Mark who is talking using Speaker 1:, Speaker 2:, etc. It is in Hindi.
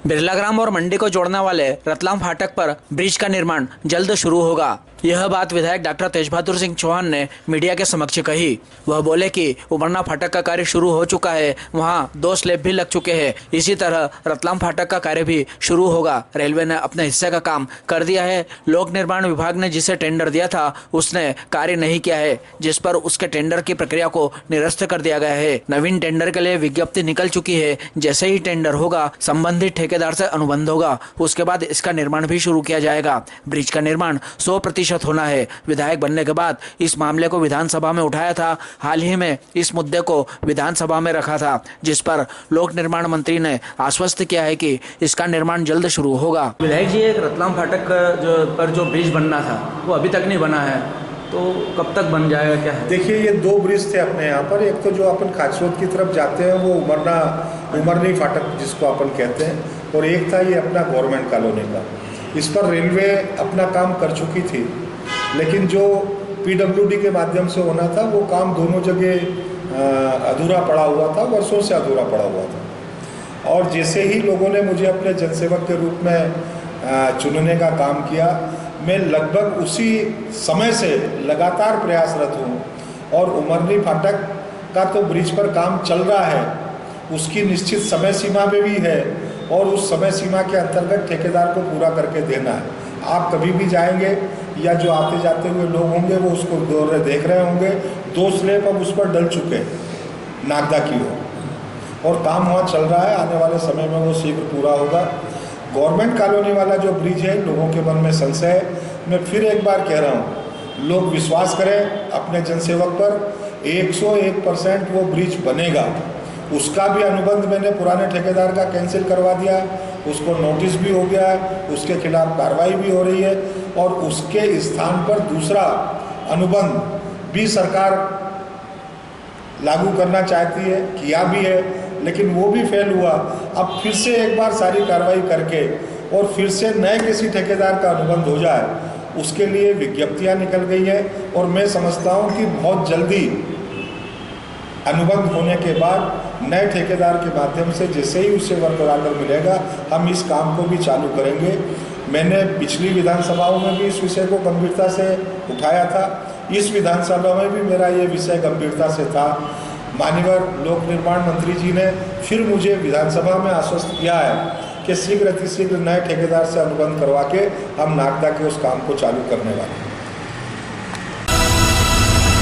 Speaker 1: बिरलाग्राम और मंडी को जोड़ने वाले रतलाम फाटक पर ब्रिज का निर्माण जल्द शुरू होगा। यह बात विधायक डॉक्टर तेज बहादुर सिंह चौहान ने मीडिया के समक्ष कही। वह बोले कि उमरना फाटक का कार्य शुरू हो चुका है, वहां 2 स्लैब भी लग चुके हैं। इसी तरह रतलाम फाटक का कार्य भी शुरू होगा। रेलवे ने अपने हिस्से का काम कर दिया है। लोक निर्माण विभाग ने जिसे टेंडर दिया था उसने कार्य नहीं किया है, जिस पर उसके टेंडर की प्रक्रिया को निरस्त कर दिया गया है। नवीन टेंडर के लिए विज्ञप्ति निकल चुकी है। जैसे ही टेंडर होगा संबंधित ठेकेदार से अनुबंध होगा, उसके बाद इसका निर्माण भी शुरू किया जाएगा। ब्रिज का निर्माण 100% होना है। विधायक बनने के बाद इस मामले को विधानसभा में उठाया था। हाल ही में इस मुद्दे को विधानसभा में रखा था, जिस पर लोक निर्माण मंत्री ने आश्वस्त किया है कि इसका निर्माण जल्द शुरू होगा। विधायक जी, एक रतलाम फाटक पर जो ब्रिज बनना था वो अभी तक नहीं बना है, तो कब तक बन जाएगा, क्या है?
Speaker 2: देखिए, ये 2 ब्रिज थे अपने यहाँ पर। एक तो जो अपन खाचरोद की तरफ जाते हैं वो उमरनी फाटक जिसको अपन कहते हैं, और एक था ये अपना गवर्नमेंट कॉलोनी का। इस पर रेलवे अपना काम कर चुकी थी, लेकिन जो पीडब्ल्यूडी के माध्यम से होना था वो काम दोनों जगह अधूरा पड़ा हुआ था, वर्षों से अधूरा पड़ा हुआ था। और जैसे ही लोगों ने मुझे अपने जनसेवक के रूप में चुनने का काम किया, मैं लगभग उसी समय से लगातार प्रयासरत हूँ। और उमरनी फाटक का तो ब्रिज पर काम चल रहा है, उसकी निश्चित समय सीमा में भी है, और उस समय सीमा के अंतर्गत ठेकेदार को पूरा करके देना है। आप कभी भी जाएंगे या जो आते जाते हुए लोग होंगे वो उसको दौरे देख रहे होंगे। 2 स्लैब अब उस पर डल चुके हैं नागदा की ओर, और काम वहाँ चल रहा है। आने वाले समय में वो शीघ्र पूरा होगा। गवर्नमेंट कॉलोनी वाला जो ब्रिज है, लोगों के मन में संशय है। मैं फिर एक बार कह रहा हूँ, लोग विश्वास करें अपने जनसेवक पर। 101% वो ब्रिज बनेगा। उसका भी अनुबंध मैंने पुराने ठेकेदार का कैंसिल करवा दिया, उसको नोटिस भी हो गया है, उसके खिलाफ कार्रवाई भी हो रही है, और उसके स्थान पर दूसरा अनुबंध भी सरकार लागू करना चाहती है, किया भी है, लेकिन वो भी फेल हुआ। अब फिर से एक बार सारी कार्रवाई करके और फिर से नए किसी ठेकेदार का अनुबंध हो जाए, उसके लिए विज्ञप्तियां निकल गई है। और मैं समझता हूं कि बहुत जल्दी अनुबंध होने के बाद नए ठेकेदार के माध्यम से जैसे ही उसे वर्क ऑर्डर मिलेगा, हम इस काम को भी चालू करेंगे। मैंने पिछली विधानसभाओं में भी इस विषय को गंभीरता से उठाया था। इस विधानसभा में भी मेरा ये विषय गंभीरता से था। माननीय लोक निर्माण मंत्री जी ने फिर मुझे विधानसभा में आश्वस्त किया है कि शीघ्र अतिशीघ्र नए ठेकेदार से अनुबंध करवा के हम नागदा के उस काम को चालू करने वाले हैं।